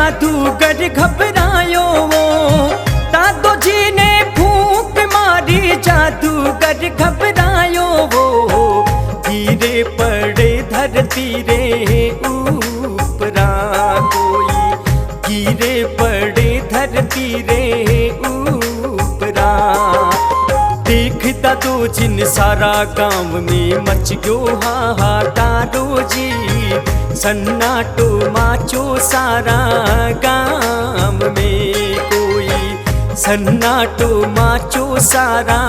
जादूगर घबरायो वो, दादो जी ने फूंक मारी जादूगर घबरायो वो। गिरे पड़े धरती रे ऊपरा कोई, गिरे पड़े धरती रे ऊपरा। देखता दो जिन सारा गांव में मच गयो हाहाकारो जी, सन्नाटो माचो सारा गांव में कोई, सन्नाटो माचो सारा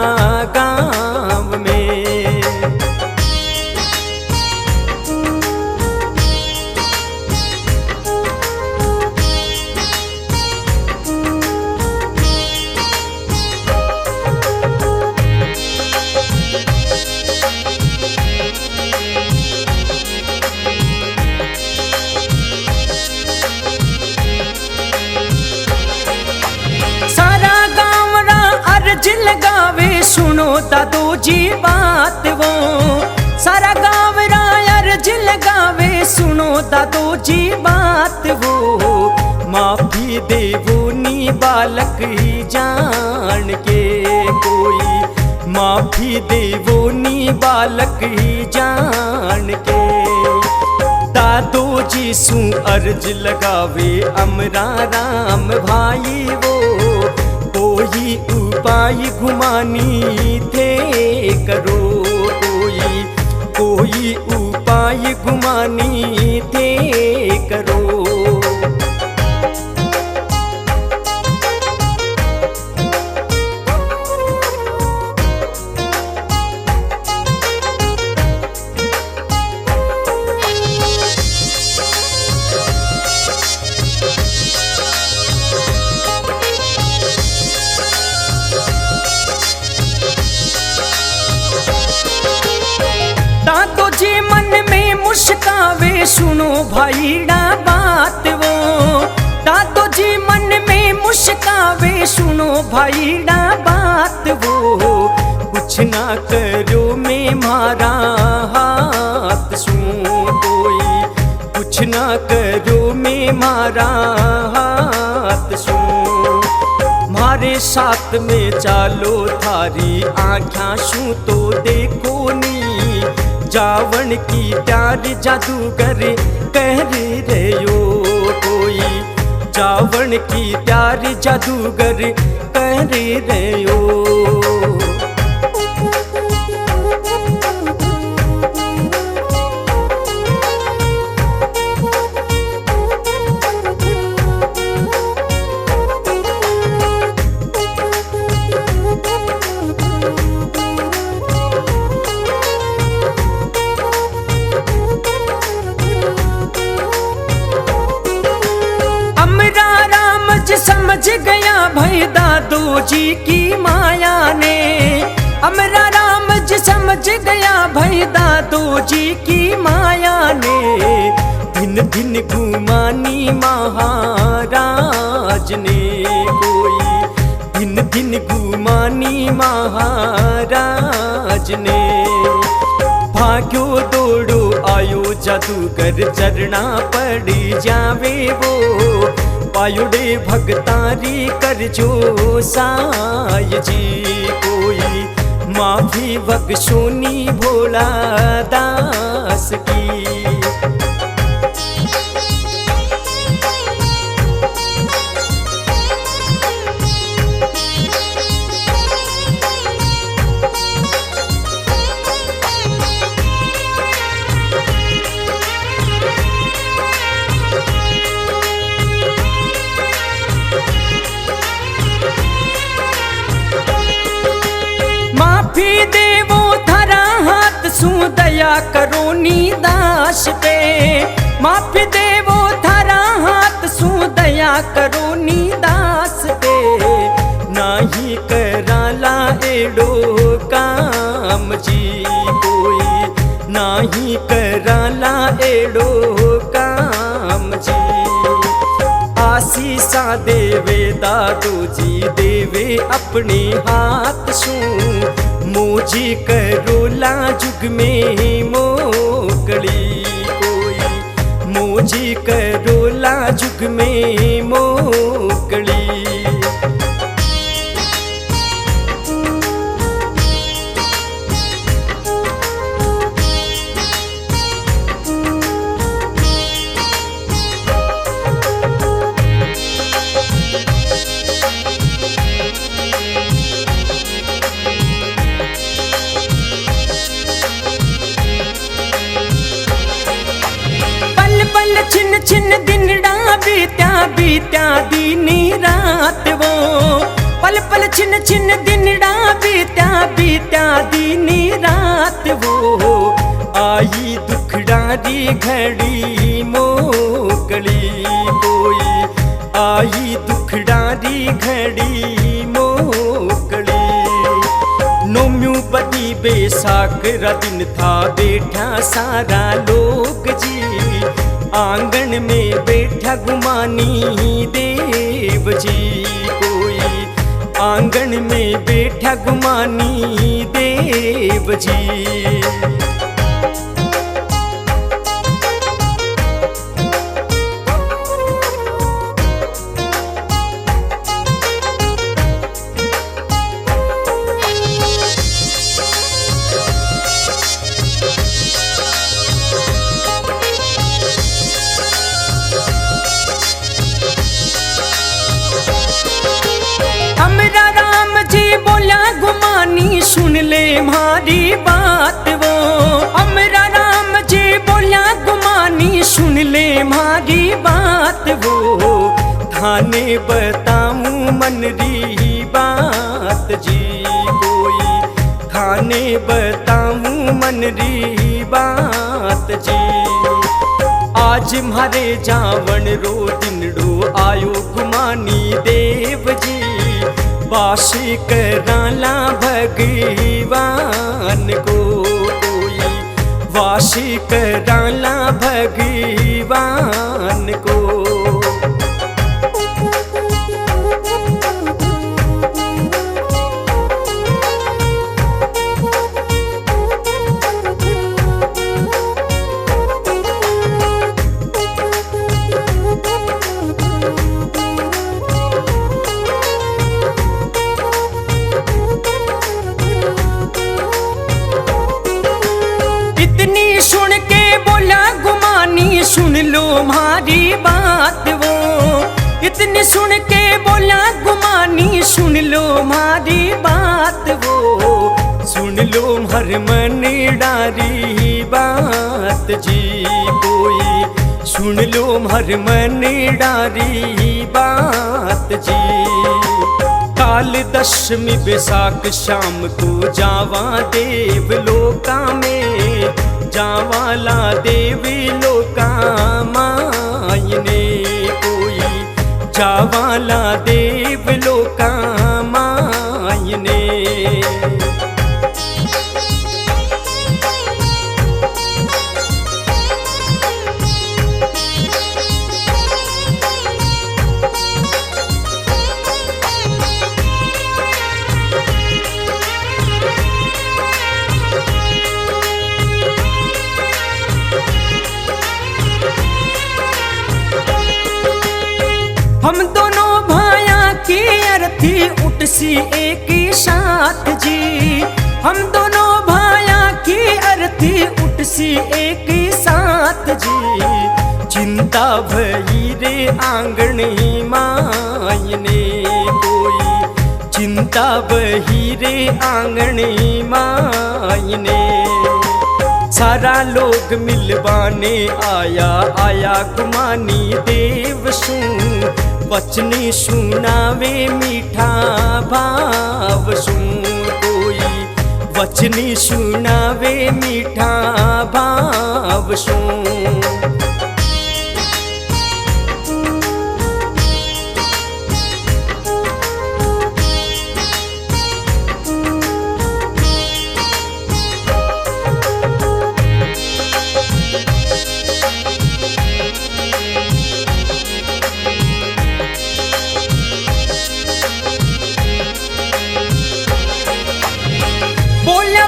गांव में। लगावे सुनो दादो जी बात वो, सारा गाँव अर्ज लगावे सुनो दादो जी बात वो। माफी देवो नी बालक ही जान के कोई, माफी देवो नी बालक ही जान के। दादो जी सू अर्ज लगावे अमरा राम भाई वो, कोई उपाय घुमानी थे करो कोई, कोई उपाय घुमानी थे करो। दादो जी मन में मुस्कावे सुनो भाईड़ा बात वो, दादो जी मन में मुस्कावे सुनो भाईड़ा बात वो। कुछ ना करो मैं मारा हाथ सू कोई, कुछ ना करो मैं मारा हाथ सू। मारे साथ में चालो थारी आँखा शू तो देखो नी, जावन की प्यार जादूगर कह रहे हो कोई, जावन की प्यार जादूगर कह रहे हो। समझ गया भाई दादो जी की माया ने, अमरा राम जी समझ गया भाई दादो जी की माया ने। दिन दिन घुमानी महाराज ने कोई, दिन दिन घुमानी महाराज ने। भाग्यो दौड़ो आयो जादूगर चरना पड़ी जावे वो, पायुड़े भगतारी कर जो साय जी कोई, माफी बख्शोनी भोला दास की। माफी देवो थारा हाथ सू दया करो नी दास पे, माफी देवो थारा हाथ सू दया करो नी दास पे। नाही कराला एड़ो काम जी कोई, नाही कराला एड़ो काम जी। आशीषा देवे दादो जी देवे अपने हाथ सू, मोजी करोला जुग में मोकली कोई, मोजी करोला जुग में पल छिन छिन दिनड़ा बीत्या बीत्या दीनी रात वो, पल पल छिन छिन दिनड़ा बीत्या बीत्या दीनी रात वो। आई दुखड़ा दी घड़ी मोकली कोई, आई दुखड़ा दी घड़ी मोकली। नोम्यू बदी बैसाख रा दिन था, बैठा सारा लोग जी, आंगन में बैठा गुमानी देव जी कोई, आंगन में बैठा गुमानी देव जी। गुमानी सुन ले हमारी बात वो, अमरा राम जी बोला गुमानी सुन ले हमारी बात वो। थाने बताऊं मन री बात जी कोई, थाने बताऊं मन री बात जी। आज म्हारे जावण रो दिनड़ो आयो गुमानी देव जी, वासी कराला भगवान को कोई, वासी कराला भगवान को। सुन के बोला गुमानी सुन लो हमारी बात वो, इतनी सुन के बोला गुमानी सुन लो हमारी बात वो। सुन लो हर मन डारी बात जी कोई, सुन लो हर मन डारी बात जी। काल दशमी बैसाख शाम को जावा देव लोका में, जावाला देवी लोका मायने कोई, जावाला देव लोका मायने। हम दोनों भाया की अर्थी उठसी एक ही साथ जी, हम दोनों भाया की अर्थी उठसी एक ही साथ जी। चिंता भई रे आंगन मायने कोई, चिंता भई रे आंगन मायने। सारा लोग मिलवाने आया आया गुमानी देव सू, वचनी सुनावे मीठा भाव सुन कोई, वचनी सुनावे मीठा भाव सुन।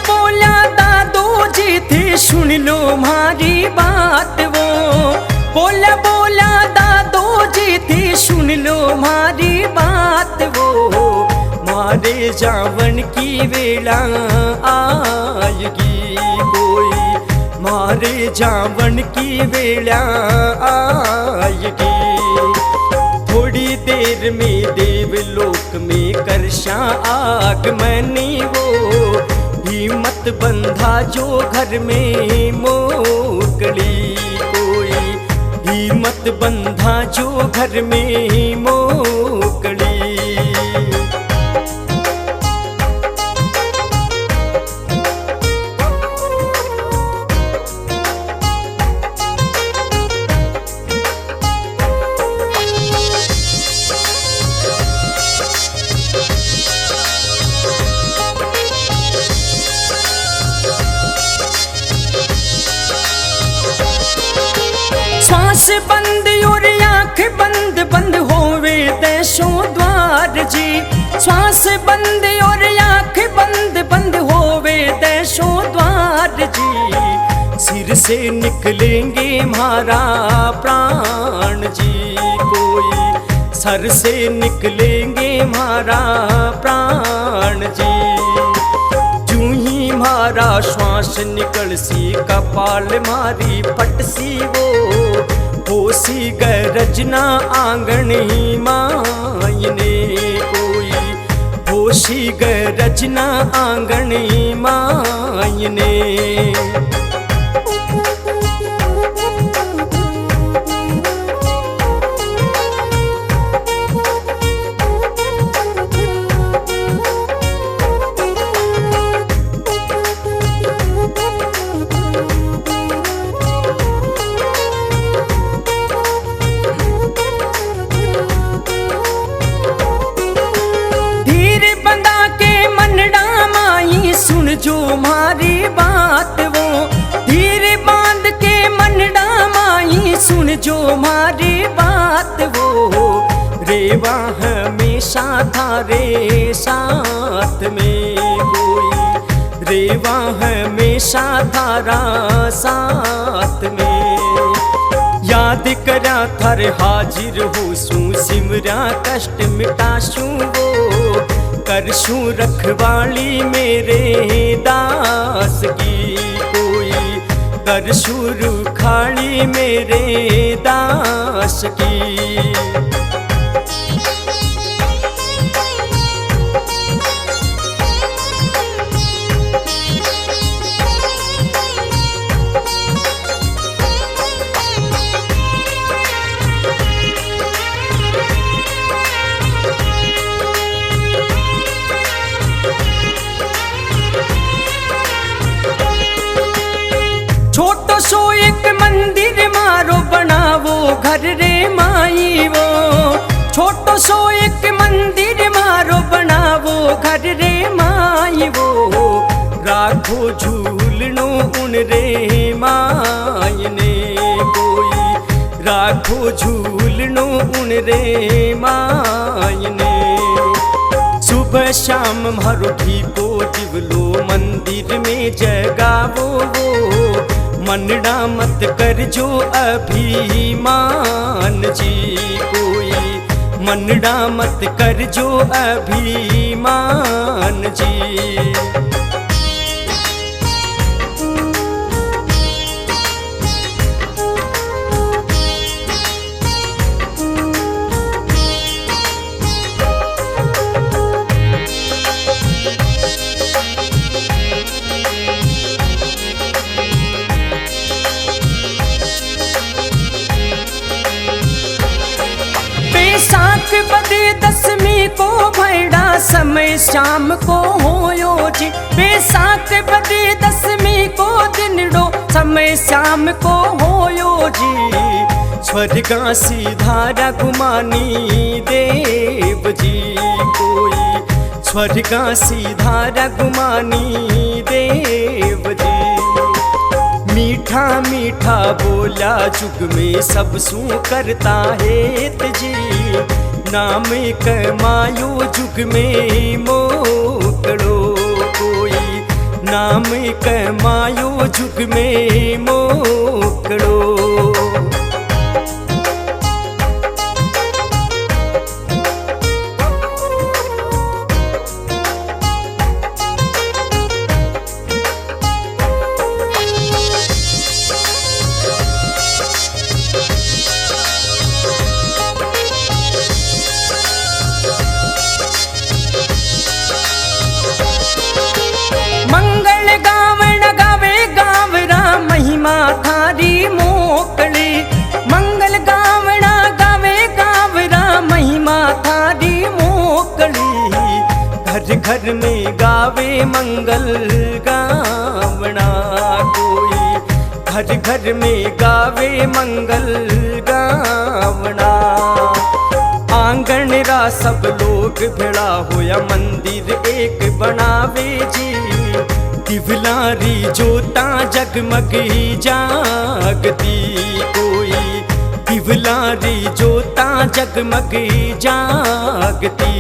बोला दादो जी थे सुन लो हमारी बात वो, बोला बोला दादो जी थे सुन लो हमारी बात वो। मारे जावन की वेला आएगी कोई, मारे जावन की वेला आएगी। थोड़ी देर में देवलोक में करशा आगमनी वो, हिम्मत बंधा जो घर में मोकली कोई, मत बंधा जो घर में मोकड़ी। श्वास बंद और आँख बंद बंद होवे देशों द्वार जी। श्वास बंद और आँख बंद बंद होवे देशों द्वार जी। सिर से निकलेंगे हमारा प्राण जी, कोई सर से निकलेंगे हमारा प्राण जी। यूं ही मारा श्वास निकल सी कपाल मारी पट सी वो होसी गरजना आंगन ही मायने, कोई होशी गरजना आंगन ही मायने। सुन जो मारी बात वो धीरे बांध के मनडा माई, सुन जो मारी बात वो रेवा हमेशा थारे साथ में, कोई रेवा हमेशा थारा साथ में। याद करा थारे हाजिर हो सू सिमरा कष्ट मिटाशू वो करशू रखवाली मेरे दास की, कोई करशू रुखाली मेरे दास की। छोटो सो एक मंदिर मारो बनावो घर रे माई वो, छोटो सो एक मंदिर मारो बनावो घर रे माई वो। राखो झूलनो उन रे मायने, कोई राखो झूलनो उन रे मायने। सुबह शाम मारो ठीको दिवलो मंदिर में जगावो वो, मनडा मत कर जो अभिमान जी, कोई मनडा मत कर जो अभिमान जी। बैसाख बदे दसवीं को भैड़ा समय शाम को होयो जी। बैसाख बदे दसवीं को दिनड़ो समय शाम को होयो जी। स्वर्गा सीधा गुमानी देव जी, कोई स्वर्गा सीधा गुमानी देव जी। मीठा मीठा बोला जुग में सब सू करता हेत जी, नाम कमायो जुग में मोकड़ो, कोई नाम कमायो जुग में मोकड़ो। महिमा घर घर में गावे मंगल गावना कोई, घर घर में गावे मंगल गावना। आंगन रा सब लोग भेड़ा होया मंदिर एक बनावे जी, दिवलारी जोता जगमगी जागती कोई, दिवलारी जोता जगमगी जागती।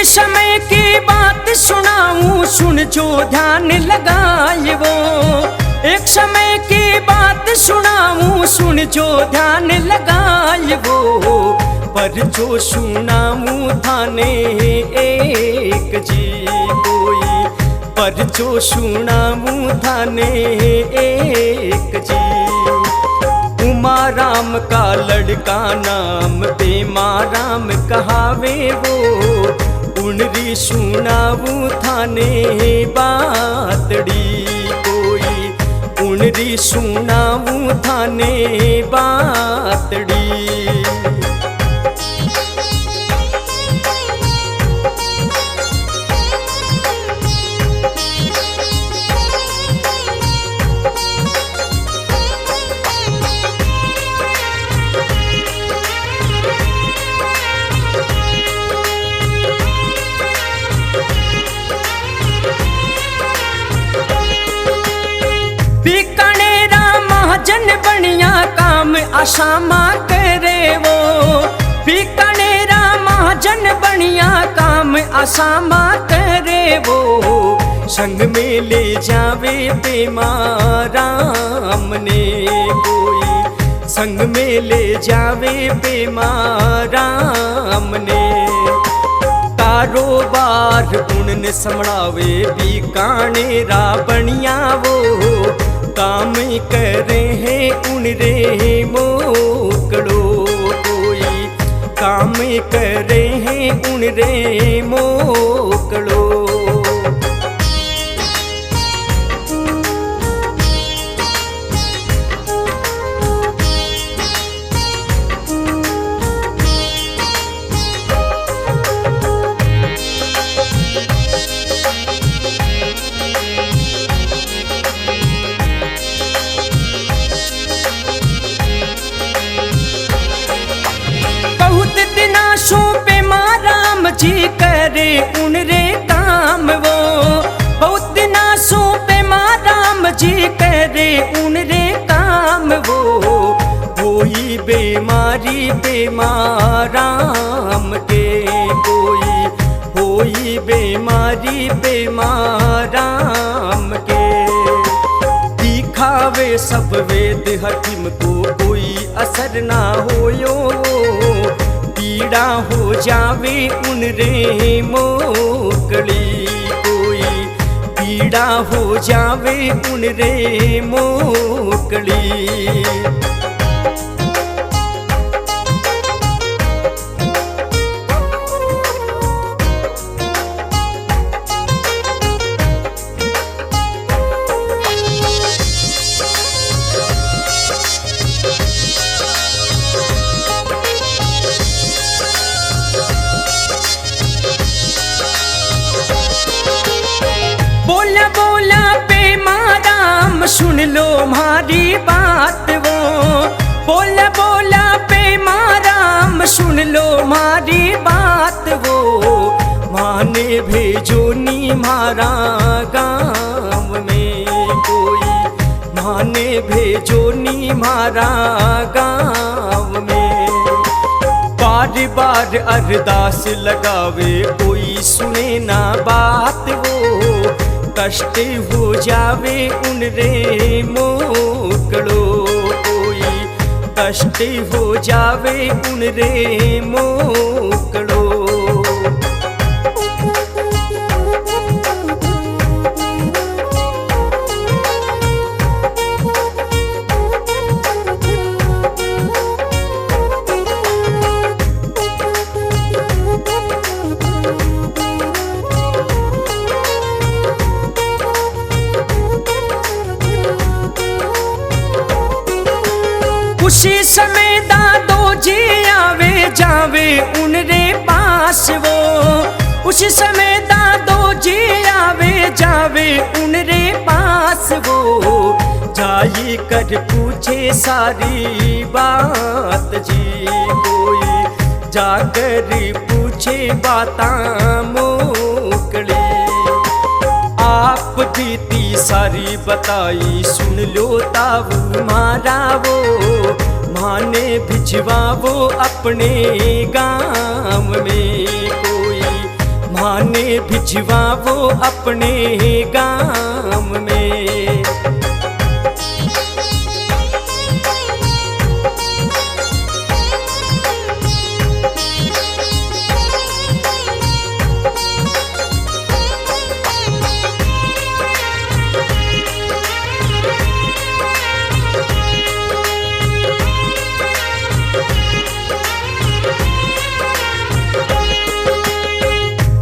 समय की बात सुनाऊं सुन जो ध्यान लगाए वो, एक समय की बात सुनाऊं सुन जो ध्यान लगाए वो, पर जो सुनाऊं थाने एक जी कोई, पर जो सुनाऊं थाने एक जी। उमा राम का लड़का नाम पेमा राम कहावे वो, उनरी सुनाऊं थाने बातड़ी कोई, उनरी सुनाऊं थाने बातड़ी। बीकानेरा महाजन बनिया काम आसामा करे वो, बीकानेरा महाजन बनिया काम आसामा करे वो, संग में ले जावे पेमा राम ने कोई, संग में ले जावे पेमा राम ने। कारोबार उनने समड़ावे बीकानेरा बनिया वो, काम करे हैं उन रे मोकड़ो कोई, काम करे हैं उन रे मोकड़ो। जी करे उन रे काम वो, बहुत दिना सो पे राम जी करे उन रे काम वो, कोई बेमारी बेमाराम के कोई, कोई बेमारी बेमाराम के। दिखावे सब वेद हकीम को कोई असर ना होयो, पीड़ा हो जावे उन रे मोकड़ी कोई, पीड़ा हो जावे उन रे मोकड़ी। बोला बोला पेमा राम सुन लो हमारी बात वो, बोला बोला पेमा राम सुन लो हमारी बात वो, माने भेजो नी मारा गाँव में कोई, माने भेजो नी मारा गाँव में। बार बार अरदास लगावे कोई सुने ना बात वो, कष्ट हो जावे उन रे मोकड़ो कोई, कष्ट हो जावे उन रे मोकड़ो। जावे उनरे पास वो, उस समय दादो जी आवे जावे उनरे पास वो, जाई कर पूछे सारी बात जी, कोई जाकर पूछे बातां मोकली। आप बीती सारी बताई सुन लो ताऊ मारा वो, माने भिजवा वो अपने गाँव में, कोई माने भिजवा वो अपने गाँव में।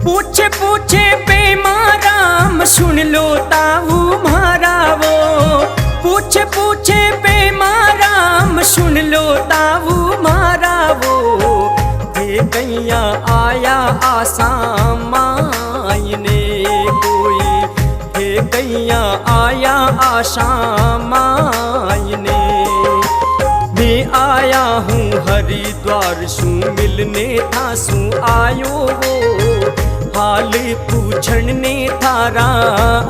पूछे पूछे पे माराम सुन लो ताऊ मारा वो, पूछे पूछे पे माराम सुन लो ताऊ मारा वो, दे गैया आया आसाम मायने, कोई दे गैया आया आसाम मायने। मैं आया हूँ हरिद्वार सू मिलने था सू आयो वो, हाल पूछण ने थारा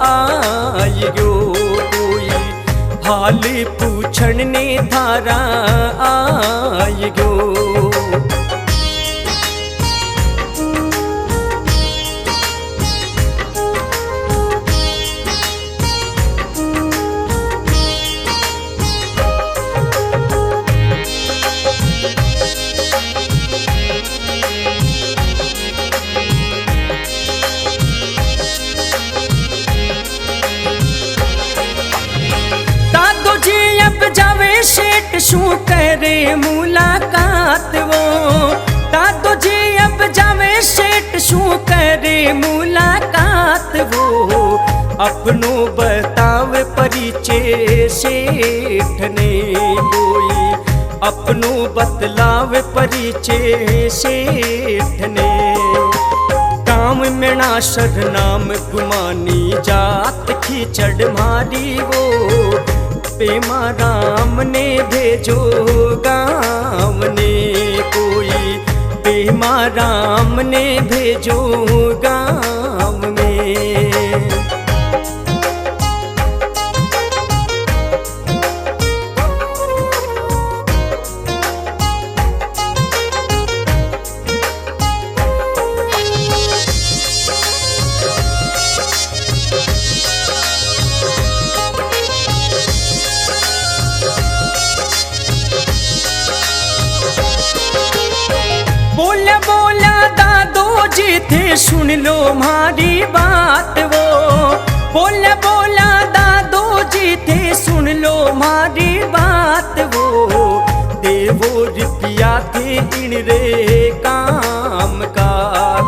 आयो, कोई हाल पूछण ने थारा आयो। जावे सेठ शू करे मुलाकात वो, दादो जी अब जावे सेठ शू करे मुलाकात वो, अपनो बताव परिचय सेठ ने, कोई अपनो बतलाव परिचय सेठ ने। काम मेणा सर नाम गुमानी जात खींचड़ मारी वो, पेमा राम ने भेजो गाँव ने, कोई पेमा राम ने भेजो गाँव में। बोला बोला दादो जी थे सुन लो हमारी बात वो, बोला बोला दादो जी थे सुन लो हमारी बात वो, देवो रुपया थे इन रे काम का,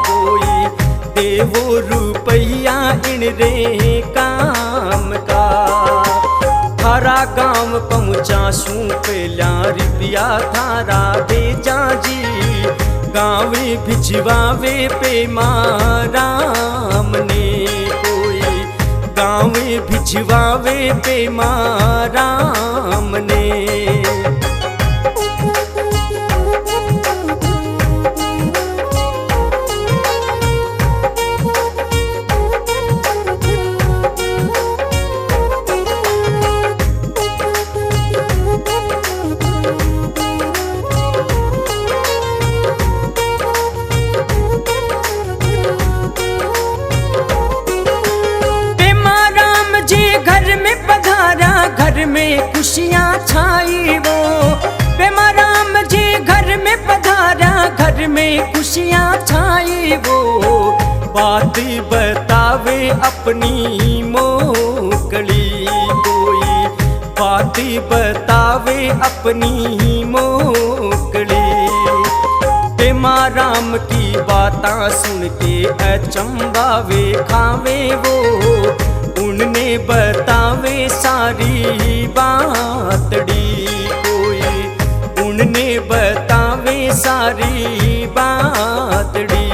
कोई देवो रुपया इन रे काम का। थारा गाँव पहुँचा सू पहला रुपया थारा भेजा जी, गावे भिजवावे पे माराम ने, कोई गावे भिजवावे पे माराम ने। घर में खुशियाँ छाई वो, पेमा राम जी घर में पधारा घर में खुशियाँ छाई वो, बात बतावे अपनी मोकली, कोई बात बतावे अपनी मोकली। पेमा राम की बातां सुन के अचंबावे खावे वो, उनने बतावे सारी बातड़ी, कोई उनने बतावे सारी बातड़ी।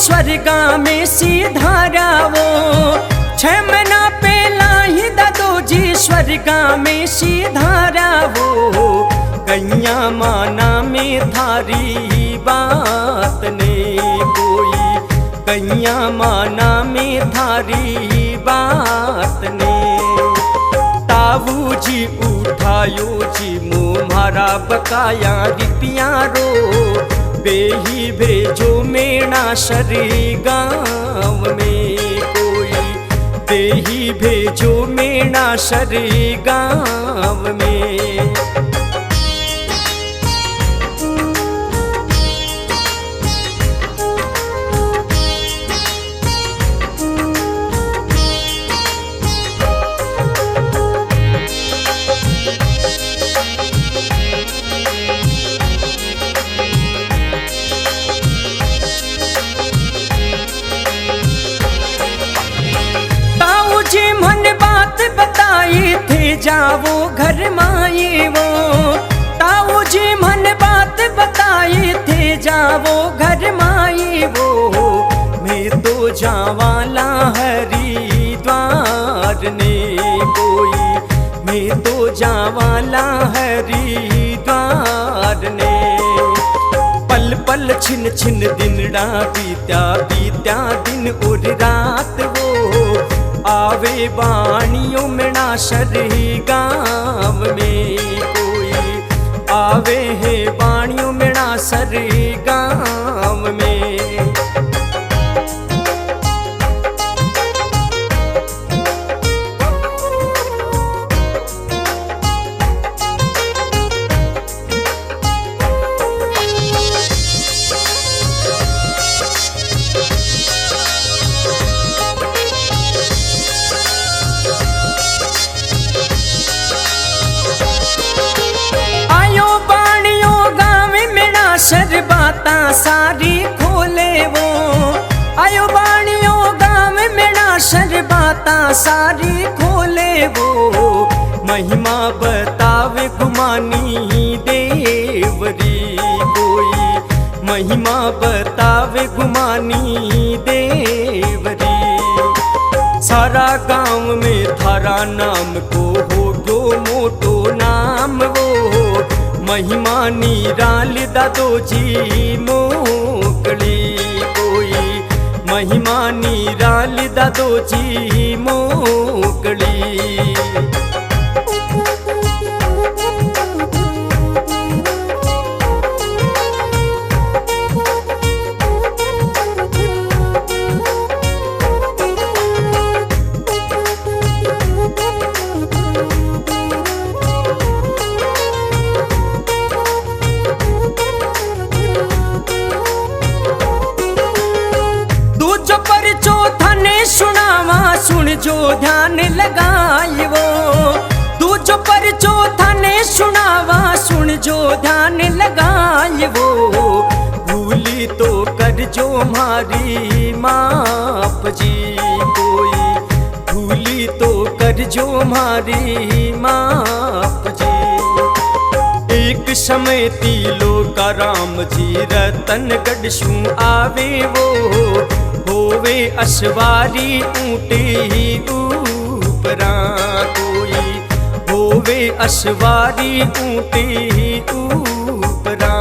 स्वर्गा में सीधारा वो 6 महीना पहला ही दादो जी स्वर्गा में सीधारा वो। कैया माना में थारी बात ने कोई, कैया माना में थारी बात ने। ताऊ जी उठायो जी मुँह मारा बकाया रिपिया रो, बेही भेजो मेणा शरी गाँव में कोई, बेही भेजो मेणा शरी गाँव में। जावो घर माई वो, ताऊ जी मन बात बताई थे जावो घर माई वो। मैं तो जावाला हरिद्वार ने कोई, मैं तो जावाला हरिद्वार ने। पल पल छिन छिन दिनड़ा बीत्या बीत्या दिन और रात वो। आवे बाणियों मेणा शरी गाँव में कोई, आवे है बाणियों मेणा शरी गाँव में। शर बाता सारी खोले वो, आयो बाणियों गाँव मेरा शर बाता सारी खोले वो। महिमा बतावे गुमानी देवरी कोई, महिमा बतावे गुमानी देवरी। सारा गाँव में थारा नाम को हो गो मोटो नाम वो। महिमा निराल दादो जी मोकली कोई, महिमा निराल दादो जी मोकली। सुन जो ध्यान लगाई वो, तू जो पर जो थाने सुनावा सुन जो ध्यान लगाई वो। भूली तो कर जो मारी माप जी कोई, भूली तो कर जो मारी माप जी। एक समय तीलो का राम जी रतनगढ़ शू आवे वो। होवे अश्वारी ऊँटी ऊपरा कोई, होवे अश्वारी ऊँटी ऊपरा।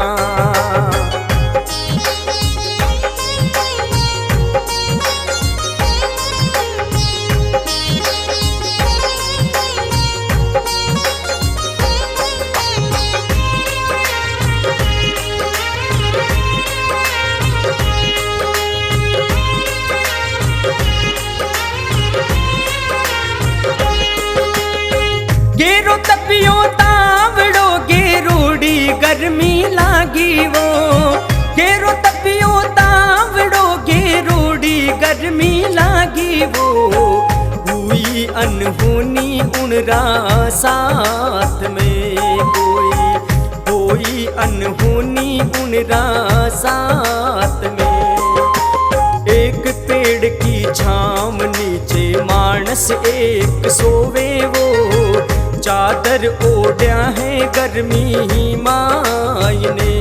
गेरो तपियो तावड़ो गेरोड़ी गर्मी लागी वो, गेरो तपियो तावड़ो फिल्मी लागी वो, हुई अनहोनी उनरा साथ में कोई अनहोनी उनरा साथ में। एक पेड़ की छाम नीचे मानस एक सोवे वो, चादर ओढ़ा है गर्मी मायने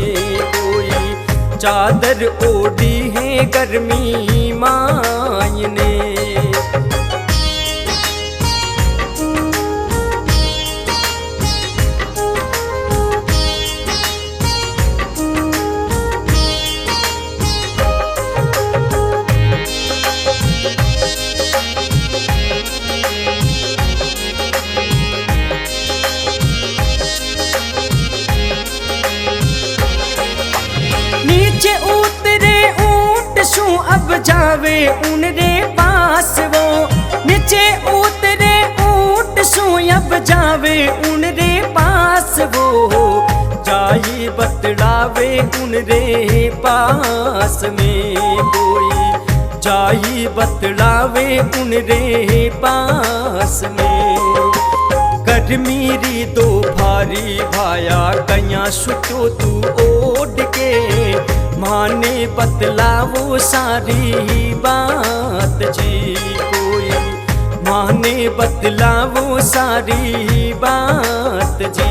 कोई चादर ओढ़ी है गर्मी मायने। नीचे उतरे ऊंट शू अब जावे उनरे पास वो, नीचे उतरे ऊंट शू अब जावे उनरे पास वो, जाई बतलावे उनरे पास में कोई जाई बतलावे उनरे पास में। गर्मीरी दो भारी भाया कया सुतो तू ओढ़ के, माने बतलावो सारी बात जी कोई माने बतलावो सारी बात जी।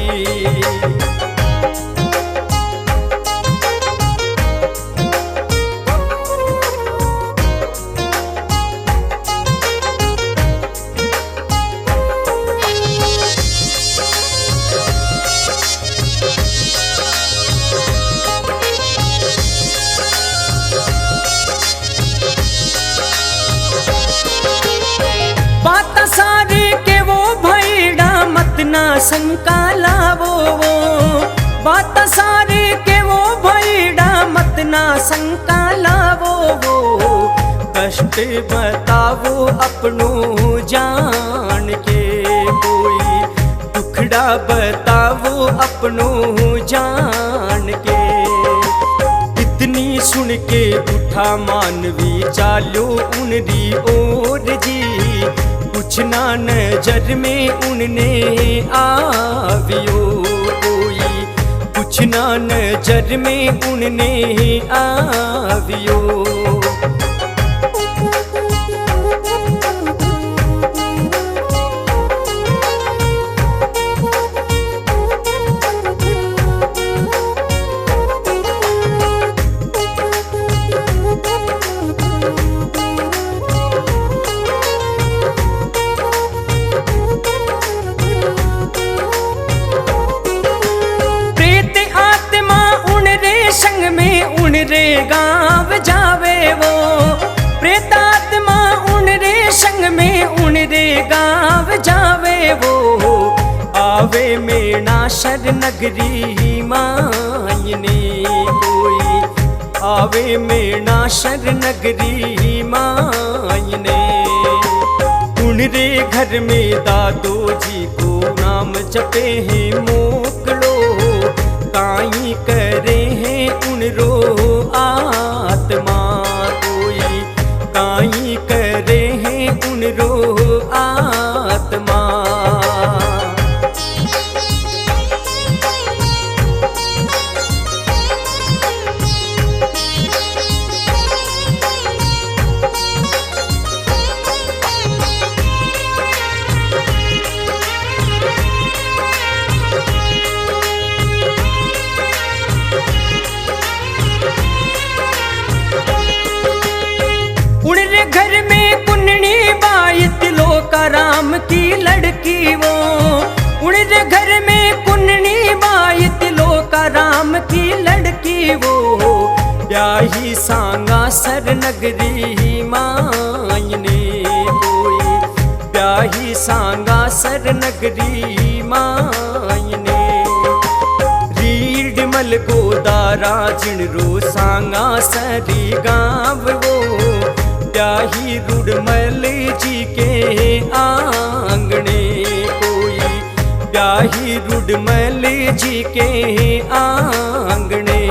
सारे के वो भैड़ा मत ना शंका लावो वो, बात सारे के वो भैड़ा मत ना शंका लावो वो, कष्ट बतावो अपनो जान के कोई दुखड़ा बतावो अपनो जान के। इतनी सुन के उठा मानवी चालो उनरी ओर जी, कुछ ना नजर में उनने आवियो कोई कुछ ना नजर में उनने आवियो। संग में उनरे गाँव जावे वो, प्रेतात्मा उनरे संग में उनरे गाँव जावे वो, आवे मेणाशर नगरी मायने कोई आवे मेणाशर नगरी मायने। उनरे घर में दादो जी को नाम जपे हैं मोकलो, काई करे हैं उनरो आत्मा कोई काई करे हैं उनरो आत्मा। उनरे घर में कुन्नी बाई तिलोका राम की लड़की वो, उनरे घर में कुन्नी बाई तिलोका राम की लड़की वो, ब्याही सांगा सर नगरी मायने कोई ब्याही सांगा सर नगरी मायने। रीड मल गोदारा जिणरो सांगा सरी गाँव वो, ब्याही रुडमल जी के आंगने कोई ब्याही रुडमल जी के आंगने।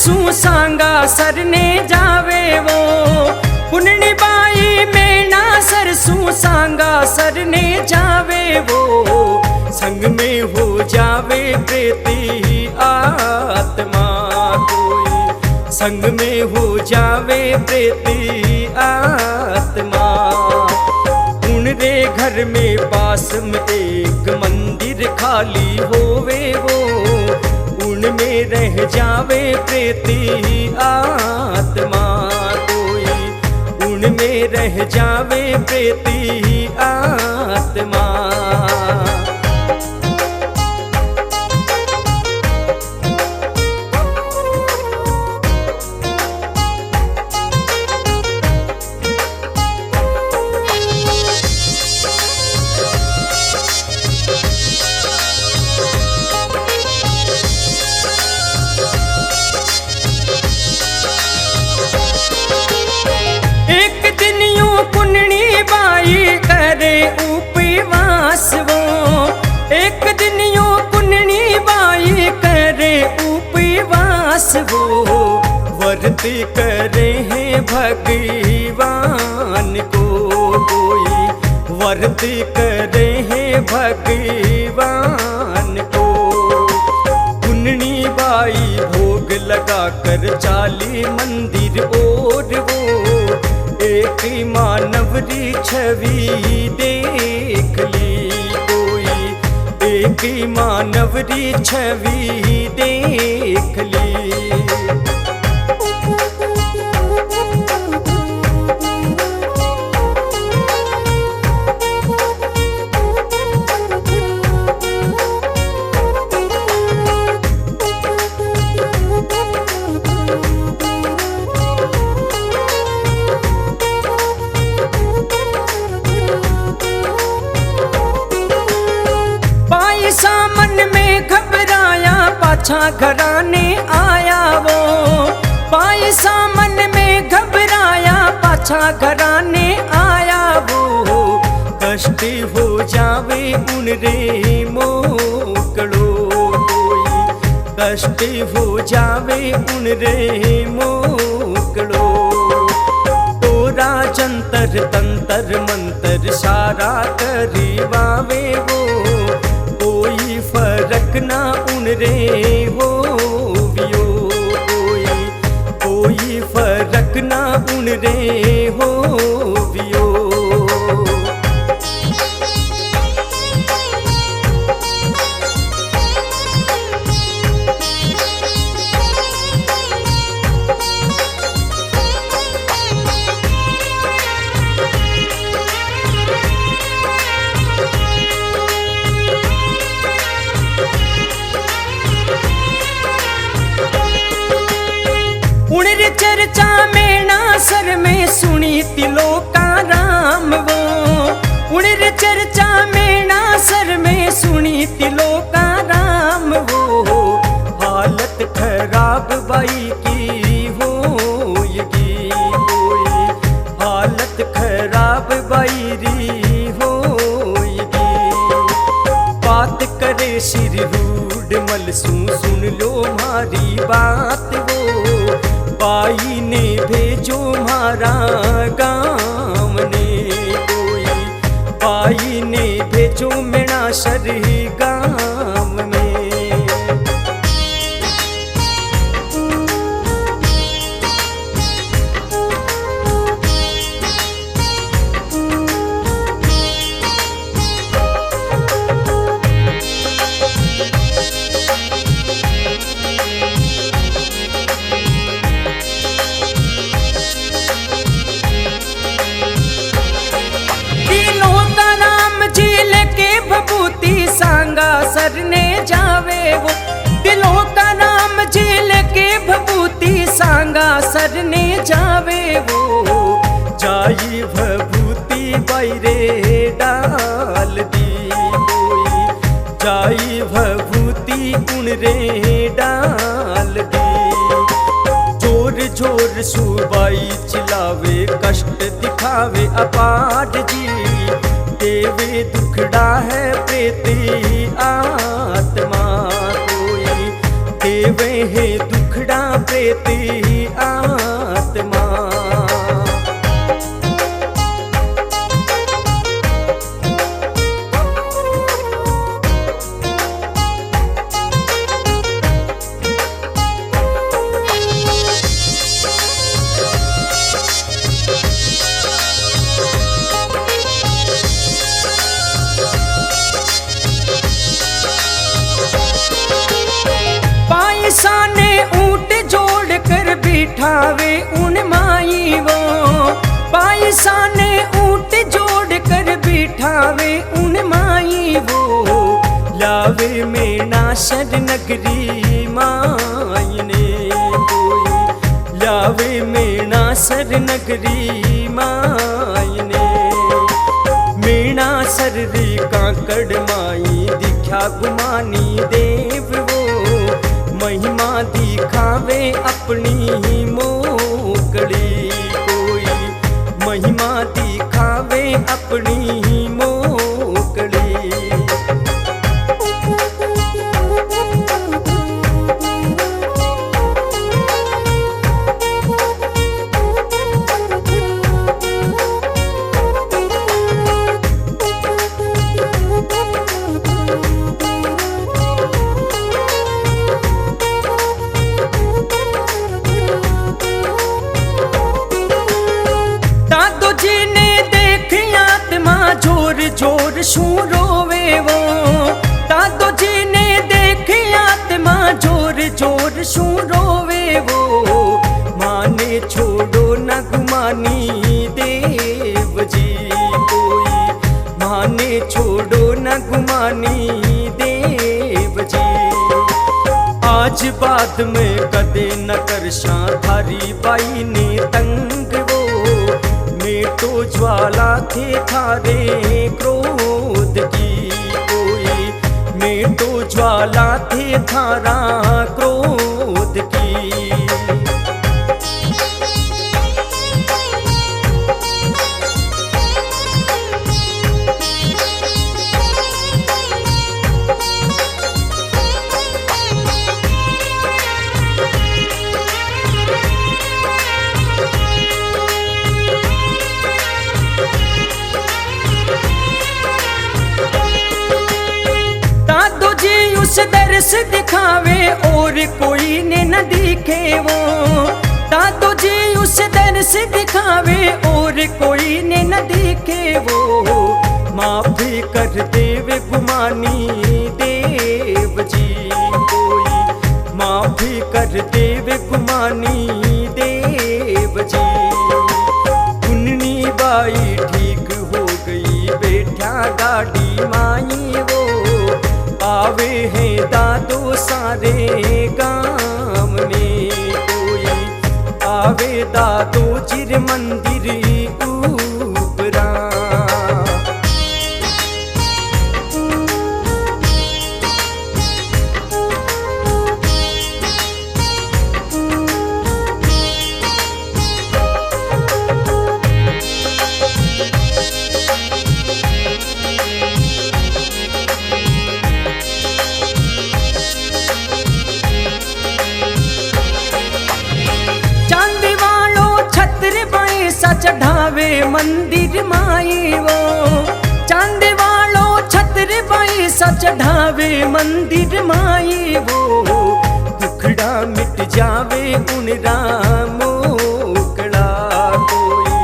सुसांगा सरने जावे वो, पुननी बाई मेणा सर सुसांगा सरने जावे वो, संग में हो जावे प्रेती आत्मा कोई, संग में हो जावे प्रेती आत्मा। उनरे घर में पास में एक मंदिर खाली होवे वो, उनमें रह जावे प्रेती आत्मा कोई, उनमें रह जावे प्रेती आत्मा। करे उपवास वो, एक दिन यूं पुननी बाई करे उपवास वो, व्रत करे हैं भगवान को कोई, व्रत करे हैं भगवान को। पुननी बाई भोग लगा कर चाली मंदिर और वो, एक मानवरी छवि देख ली कोई, एक मानवरी छवि देख ली। सामन में घबराया पाछा घराने आया वो, पाई सामन में घबराया पाछा घराने आया वो, कष्ट हो जावे उनरे मोकड़ो कोई, कष्ट हो जावे उनरे मोकड़ो। तोरा जंतर तंतर मंतर सारा करीवावे वो, कोई फर्क ना उनरे हो वियो कोई, कोई फर्क ना उनरे हो वियो। उनरी चर्चा में नासर में सुनी तिलोका राम वो, उनरी चर्चा में नासर में सुनी तिलोका राम वो, हालत खराब बाई की होगी कोई, हालत खराब बाई री होगी। बात करे सिर रूड मल सुन लो मारी बात वो, बाई ने भेजो मारा गाँव ने कोई, बाई ने भेजो मेरा शरी गाँव में। सांगा सरने जावे वो, दिलों का नाम झील के भभूति सांगा सरने जावे वो, जाई भभूति बैरे डाल दी कोई, जाई भभूति उनरे डाल दी। जोर जोर सुबाई चिल्लावे कष्ट दिखावे अपार जी, देवे दुखड़ा है प्रेती आत्मा कोई, देवे है दुखड़ा प्रेती देती आत्मा। साने ऊंट जोड़ कर बिठावे उन माई वो, पायसा ने ऊंट जोड़ कर बिठावे उन माई वो। लावे में नाशर नगरी माई ने कोई, लावे में नासर नगरी माई ने। मीणा सररी काकड़ माई दिखा गुमानी देव वो, महिमा दिखावे अपनी मोकड़ी कोई, महिमा दिखावे अपनी मोकड़ी। जोर शू रोवे वो, दादो जी ने देखी आत्मा जोर जोर शू रोवे वो। माने छोड़ो न गुमानी देव जी कोई, माने छोड़ो न गुमानी देव जी। आज बाद में कदे न करशा थारी बाई ने तंग वो, मैं तो ज्वाला थे थारे क्रोध की कोई, मैं तो ज्वाला थे थारा क्रोध की। उस दर्श दिखावे और कोई ने न दिखे वो, दादो जी उस दर्श दिखावे और कोई ने न दिखे वो। माफी कर देवे गुमानी देव जी कोई, माफी कर देवे गुमानी देव जी। उन्नी बाई ठीक हो गई बैठा गाड़ी माई वो, आवे हैं दादो सारे गाम में कोई, आवे दादो चिर मंदिर ऊपरा। चढ़ावे मंदिर माई वो, चांद वालो छत्र पैसा चढ़ावे मंदिर माई वो। दुखड़ा मिट जावे उन रामोकड़ा कोई,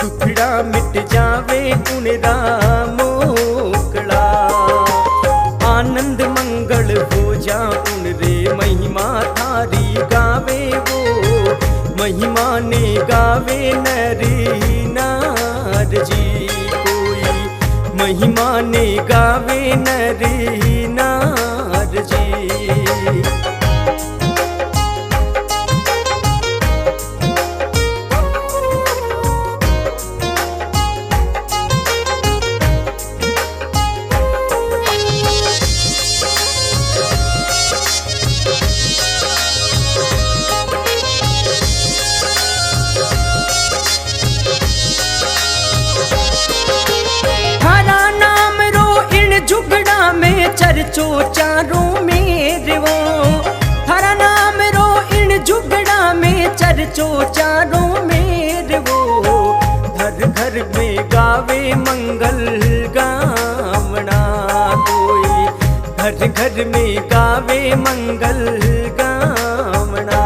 दुखड़ा मिट जावे उन रामोकड़ा। आनंद मंगल हो जा उन रे महिमा थारी गावे वो, महिमा ने गावे नरी नार जी कोई, महिमा ने गावे नरी नार जी। चर्चो चारों मेरे वो, थारा नाम रो इन जुगड़ा गावे मंगल गावना, कोई घर घर में गावे मंगल गावना।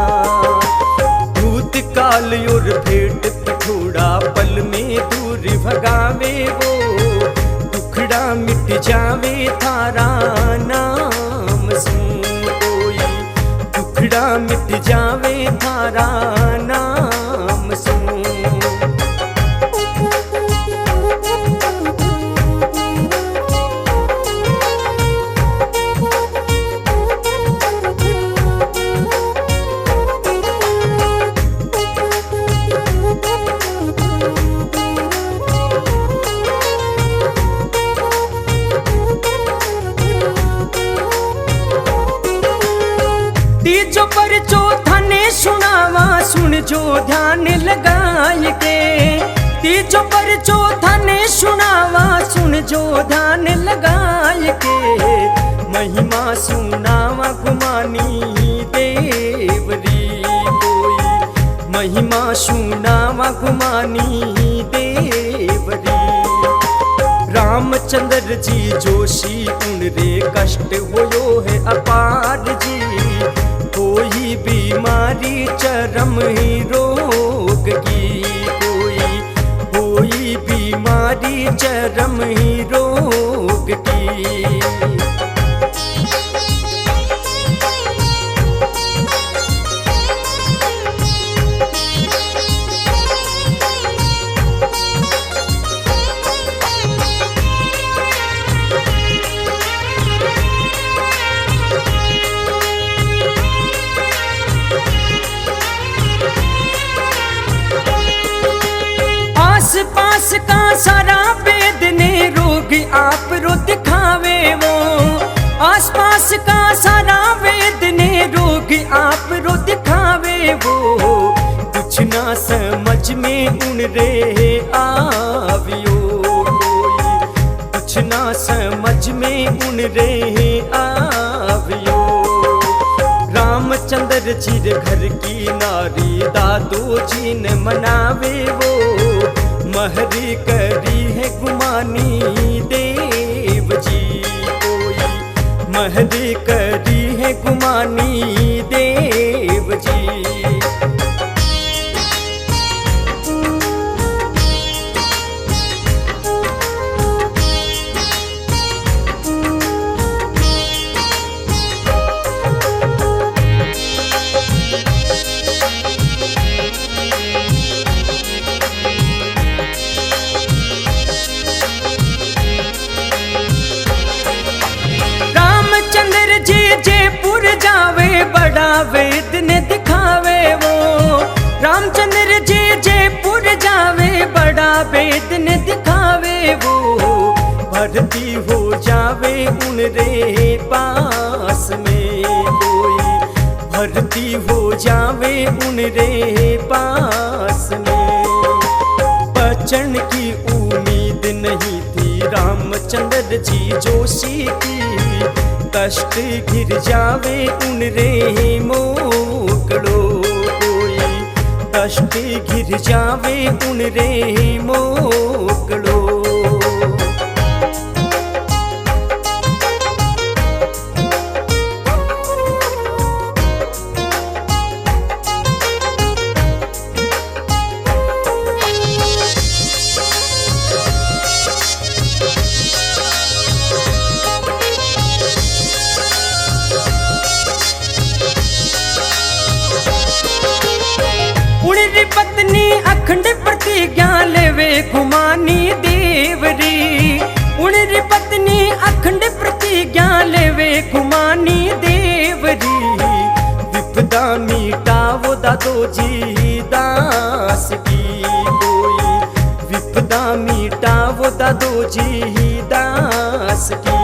भूतकाल और भेंट पिठोड़ा पल में दूर भगावे वो, दुखड़ा मिट जावे थारा नाम सुन, कोई दुखड़ा मिट जावे थारा नाम सुन। तीजो पर चौथा ने सुनावा सुन जो ध्यान लगाए के, तीजो पर चौथा ने सुनावा सुन जो ध्यान लगाए के। महिमा सुनावा गुमानी देवरी, कोई महिमा सुनावा गुमानी देवरी। रामचंद्र जी जोशी उनरे कष्ट होयो है अपार जी, कोई बीमारी चरम ही रोग की, कोई बीमारी चरम ही रोग की। पास का सारा वेद ने रोग आप रो दिखावे वो, आस पास का सारा वेद ने रोग आप रो दिखावे वो। कुछ ना समझ में उन रे आवियो, कोई कुछ ना समझ में उन रे आवियो। रामचंद्र जी घर की नारी दादो जी ने मनावे वो, महरी करी है गुमानी देव जी, कोई महरी करी है गुमानी देव जी। बड़ा वेद ने दिखावे वो, रामचंद्र जी जयपुर जावे बड़ा वेद ने दिखावे वो। भर्ती हो जावे उन रे पास में, कोई भर्ती हो जावे उन रे पास में। बचन की उम्मीद नहीं थी रामचंद्र जी जोशी की, कष्ट गिर जावे उन रे मोकड़ो, कोई कष्ट गिर जावे उन रे मोकड़ो। पत्नी अखंड प्रतिज्ञा लेवे गुमानी देवरी, उनरी पत्नी अखंड प्रतिज्ञा लेवे गुमानी देवरी। विपदा मिटावो दादो जी दास की, कोई विपदा मिटावो दादो जी दास की।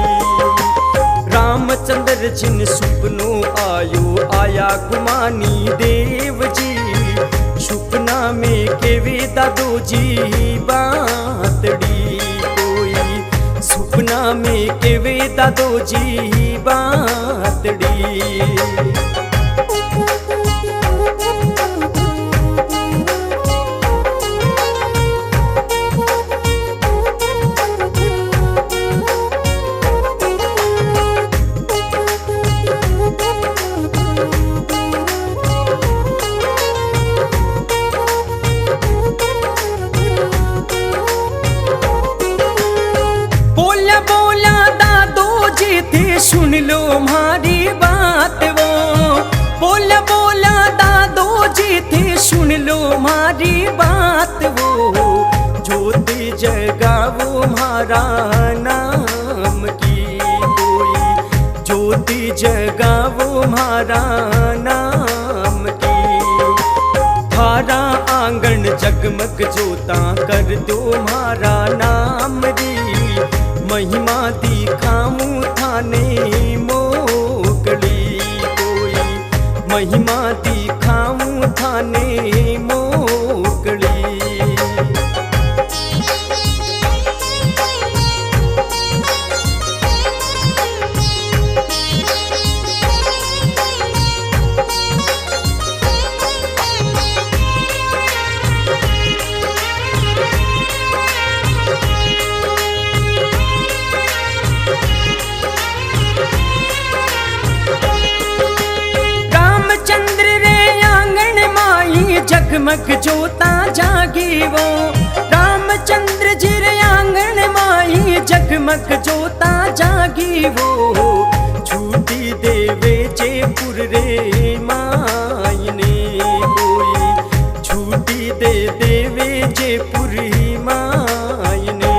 रामचंद्र जिन सुपनो आयो आया गुमानी देव जी, सुपना में केवे दादो जी बातड़ी, कोई सुपना में केवे दादो जी बातड़ी। बोला बोला दादू जी थे सुन लो हमारी बात वो, बोला बोला दादू जी थे सुन लो हमारी बात वो, ज्योति जगाओ हमारा नाम की कोई, ज्योति जगाओ हमारा नाम की। थारा आंगन जगमग जोता कर दो हमारा नाम री, महिमा दिखाऊं थाने मोकली कोई, महिमा दिखाऊं थाने मोकली। जगमग जोता जागी वो, रामचंद्र जी रे आंगन माई जगमग जोता जागी वो, छूटी देवे जयपुर रे माई ने कोई, छूटी दे देवे जयपुर माई ने।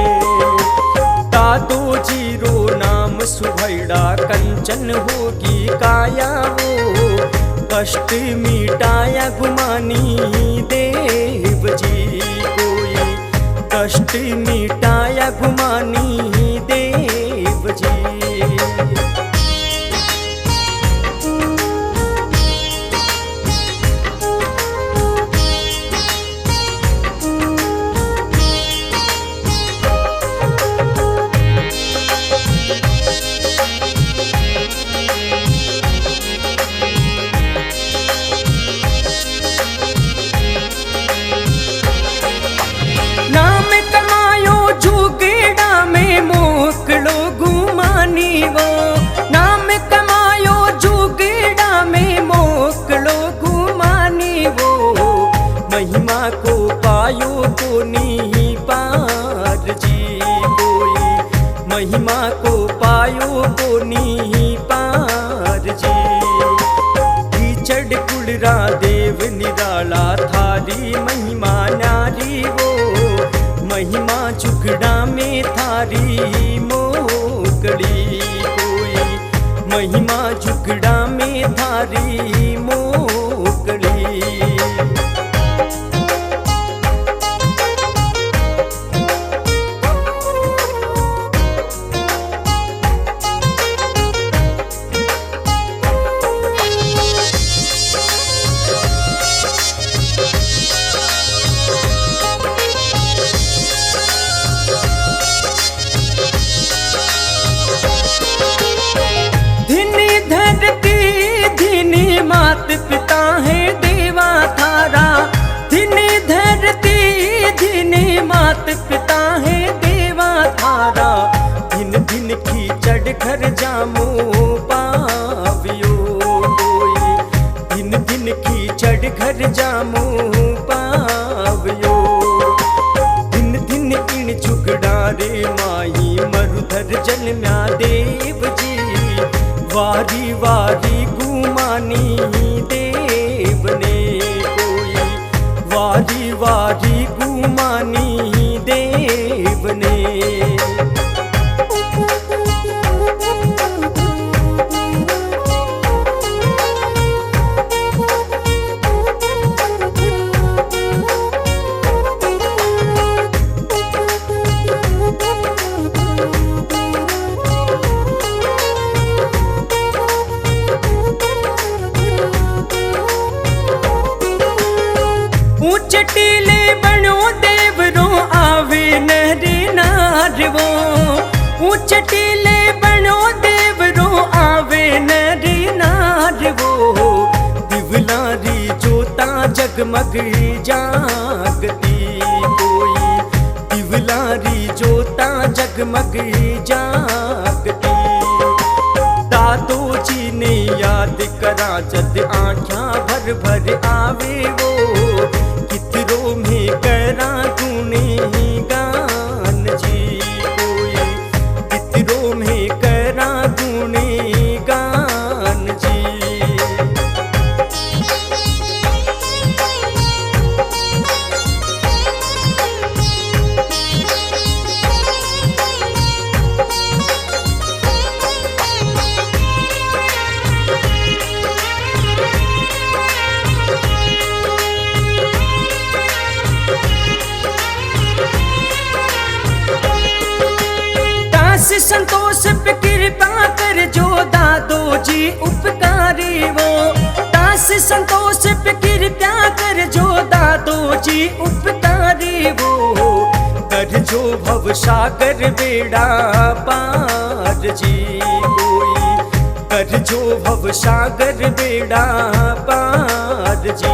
दादो जी रो नाम सुभैड़ा कंचन होगी काया वो, कष्ट मिटाया गुमानी देव जी कोई, कष्ट मिटाया गुमानी देव जी। वो नाम कमायो जुगड़ा में मोकलो गुमानी वो, महिमा को पायो को नी पार जी कोई, महिमा को पायो को नी पार जी। कीचड़ कुलरा देव निराला थारी महिमा नारी वो, महिमा जुगड़ा में थारी मोकली कोई, महिमा जुगड़ा में थारी मोकली। मात पिता है देवा थारा, धिनी धरती धिनी मात पिता है देवा थारा, दिन दिन कीचड़ घर जामो पावियो कोई, दिन दिन कीचड़ घर जामो पावियो। दिन दिन इन जुगड़ा रे माई मरुधर जन्म्या देव जी, वारी वारी गुमानी देव ने कोई, वारी वारी गुमानी देव ने। टीले बनो देवरो आवे नहरी नार वो, ऊंच टीले बनो देवरो आवे नहरी नार वो, दिवलारी जोता जगमग जागती कोई, दिवलारी जोता जगमग जागती। दादो जी ने याद करा जद आँखा भर भर आवे वो, कितरों में करा गुने गान जी कोई, संतोष पे कृपा कर जो दादो जी उपकारी वो। दास संतोष पे कृपा कर जो दादो जी उपकारी वो। कर जो भव सागर बेड़ा पार जी कोई। कर जो भव सागर बेड़ा पार जी।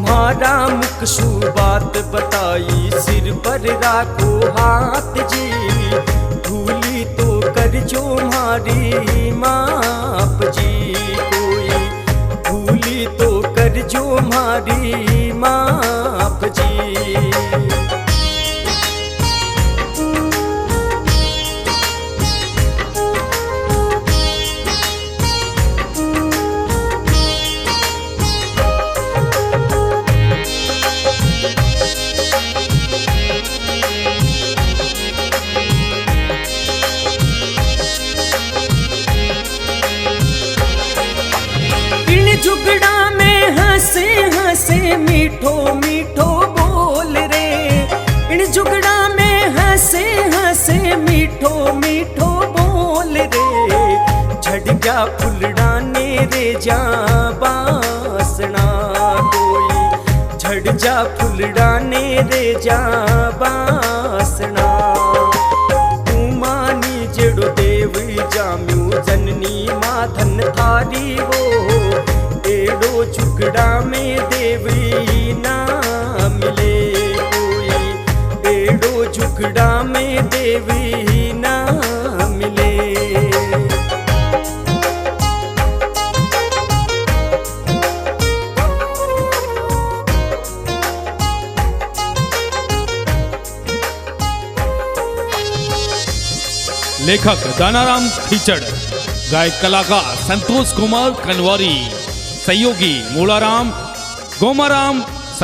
मारा मुख सु बात बताई सिर पर राखो हाथ जी। भूली तो कर जो मारी माप जी कोई। भूली तो कर जो मारी माप जी। जुगड़ा में हंसे हंसे मीठो मीठो बोल रे। इन जुगड़ा में हंसे हंसे मीठो मीठो बोल रे। झड़ गया फुलड़ाने रे जा बासना कोई। झड़ जा फुलड़ाने रे जा बासना। तू मानी जेड़ो देव जाम्यू जननी माधन थारी वो। एड़ो झुगड़ा में देवी ना मिले कोई। एड़ो झुगड़ा में देवी ना मिले। लेखक दानाराम खीचड़, गायक कलाकार संतोष कुमार कनवारी, सहयोगी मूलाराम गोमाराम